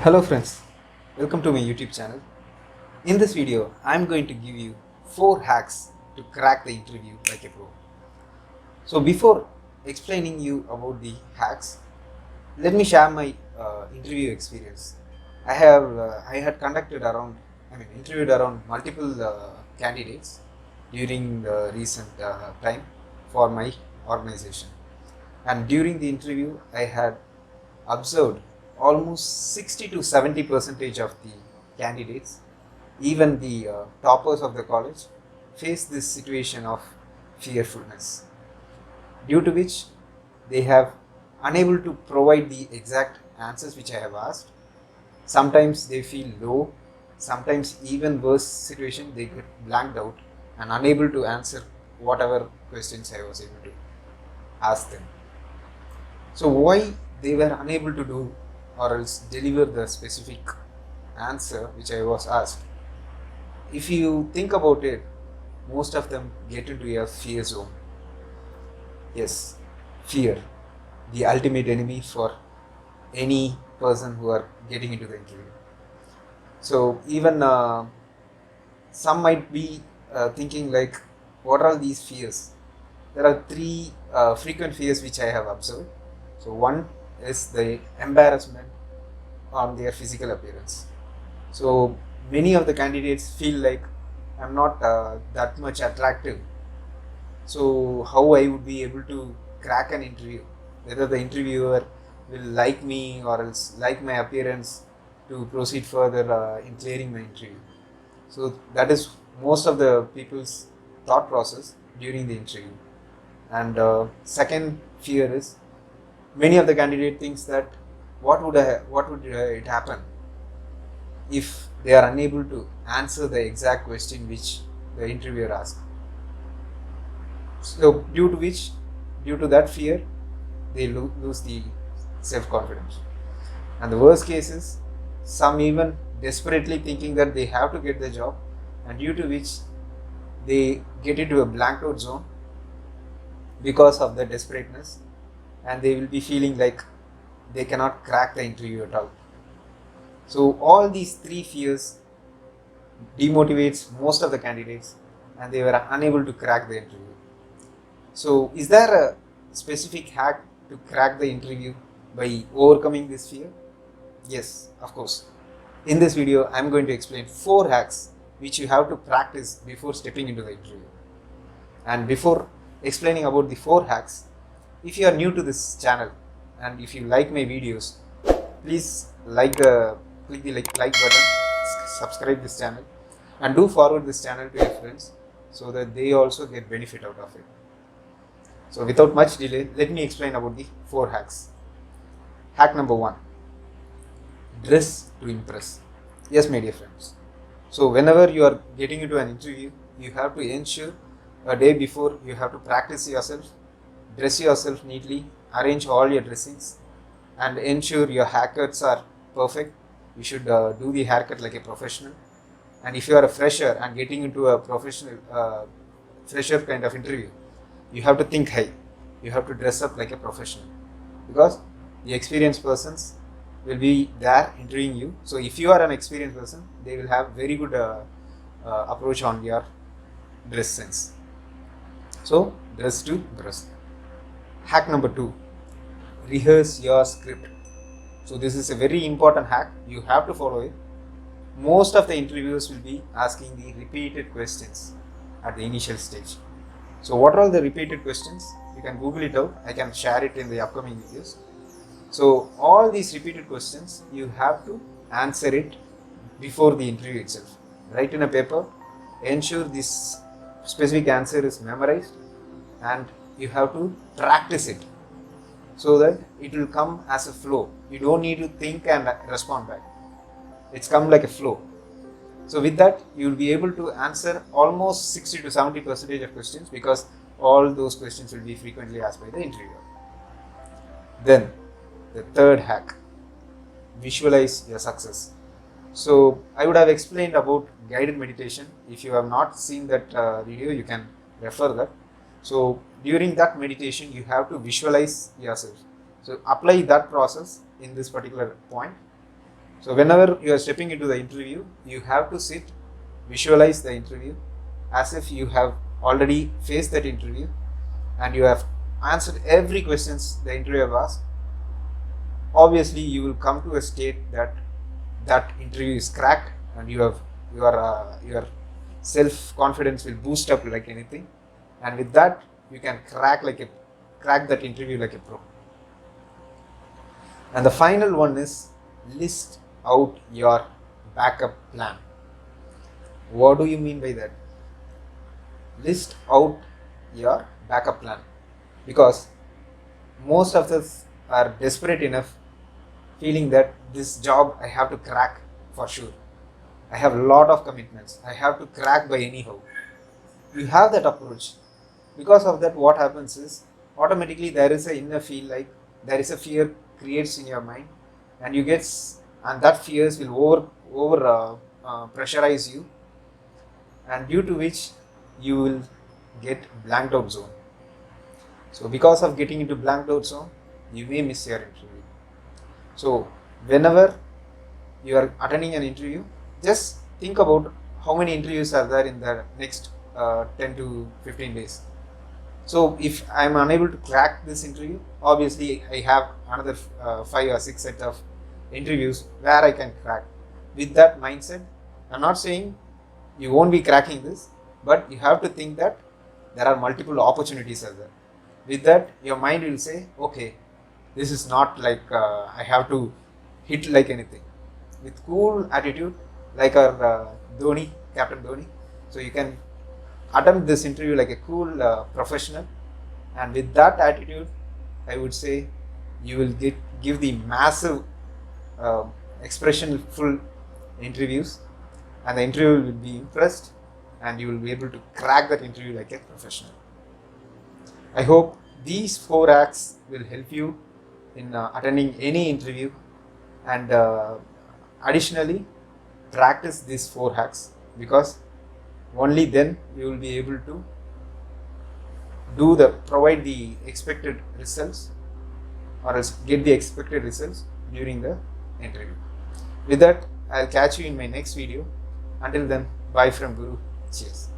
Hello friends, welcome to my YouTube channel. In this video, I am going to give you 4 hacks to crack the interview like a pro. So before explaining you about the hacks, let me share my interview experience. I had interviewed around multiple candidates during the recent time for my organization. And during the interview, I had observed almost 60 to 70 percentage of the candidates, even the toppers of the college, face this situation of fearfulness, due to which they have unable to provide the exact answers which I have asked. Sometimes they feel low, sometimes even worse situation, they get blanked out and unable to answer whatever questions I was able to ask them. So why they were unable to do or else deliver the specific answer which I was asked? If you think about it, most of them get into a fear zone. Yes, fear, the ultimate enemy for any person who are getting into the interview. So even some might be thinking like, what are these fears? There are three frequent fears which I have observed. So one is the embarrassment on their physical appearance. So many of the candidates feel like I'm not that much attractive. So how I would be able to crack an interview? Whether the interviewer will like me or else like my appearance to proceed further in clearing my interview. So that is most of the people's thought process during the interview. And second fear is, many of the candidate thinks that what would it happen if they are unable to answer the exact question which the interviewer asked. So due to that fear, they lose the self-confidence. And the worst case is, some even desperately thinking that they have to get the job, and due to which they get into a blanked out zone because of the desperateness, and they will be feeling like they cannot crack the interview at all. So all these three fears demotivates most of the candidates, and they were unable to crack the interview. So is there a specific hack to crack the interview by overcoming this fear? Yes, of course. In this video, I am going to explain 4 hacks which you have to practice before stepping into the interview. And before explaining about the 4 hacks, if you are new to this channel and if you like my videos, please click the like button, subscribe this channel, and do forward this channel to your friends so that they also get benefit out of it. So without much delay, let me explain about the 4 hacks. Hack number 1: dress to impress. Yes, my dear friends. So whenever you are getting into an interview, you have to ensure a day before you have to practice yourself, dress yourself neatly, arrange all your dressings, and ensure your haircuts are perfect. You should do the haircut like a professional. And if you are a fresher and getting into a professional fresher kind of interview, you have to think high. You have to dress up like a professional, because the experienced persons will be there interviewing you. So if you are an experienced person, they will have very good approach on your dress sense. So dress to impress. Hack number 2: rehearse your script. So this is a very important hack. You have to follow it. Most of the interviewers will be asking the repeated questions at the initial stage. So what are all the repeated questions? You can Google it out. I can share it in the upcoming videos. So all these repeated questions, you have to answer it before the interview itself. Write in a paper, ensure this specific answer is memorized, and you have to practice it so that it will come as a flow. You don't need to think and respond back. It's come like a flow. So with that, you will be able to answer almost 60 to 70% of questions, because all those questions will be frequently asked by the interviewer. Then the third hack: visualize your success. So I would have explained about guided meditation. If you have not seen that video, you can refer that. So during that meditation, you have to visualize yourself. So apply that process in this particular point. So whenever you are stepping into the interview, you have to sit, visualize the interview as if you have already faced that interview and you have answered every questions the interviewer asked. Obviously, you will come to a state that that interview is cracked, and your self confidence will boost up like anything, and with that you can crack that interview like a pro. And the final one is list out your backup plan. What do you mean by that? List out your backup plan, because most of us are desperate enough, feeling that this job I have to crack for sure. I have a lot of commitments. I have to crack by anyhow. You have that approach. Because of that, what happens is automatically there is a inner feel, like there is a fear creates in your mind, and and that fears will over pressurize you, and due to which you will get blanked out zone. So because of getting into blanked out zone, you may miss your interview. So whenever you are attending an interview, just think about how many interviews are there in the next 10 to 15 days. So if I am unable to crack this interview, obviously I have another 5 or 6 set of interviews where I can crack. With that mindset, I'm not saying you won't be cracking this, but you have to think that there are multiple opportunities as there. With that, your mind will say, okay, this is not like I have to hit like anything. With cool attitude, like our Dhoni, Captain Dhoni, so you can attempt this interview like a cool professional, and with that attitude, I would say you will give the massive expression full interviews, and the interviewer will be impressed, and you will be able to crack that interview like a professional. I hope these 4 acts will help you in attending any interview, and additionally practice these 4 hacks, because only then you will be able to provide the expected results, or else get the expected results during the interview. With that, I'll catch you in my next video. Until then, bye from Guru. Cheers.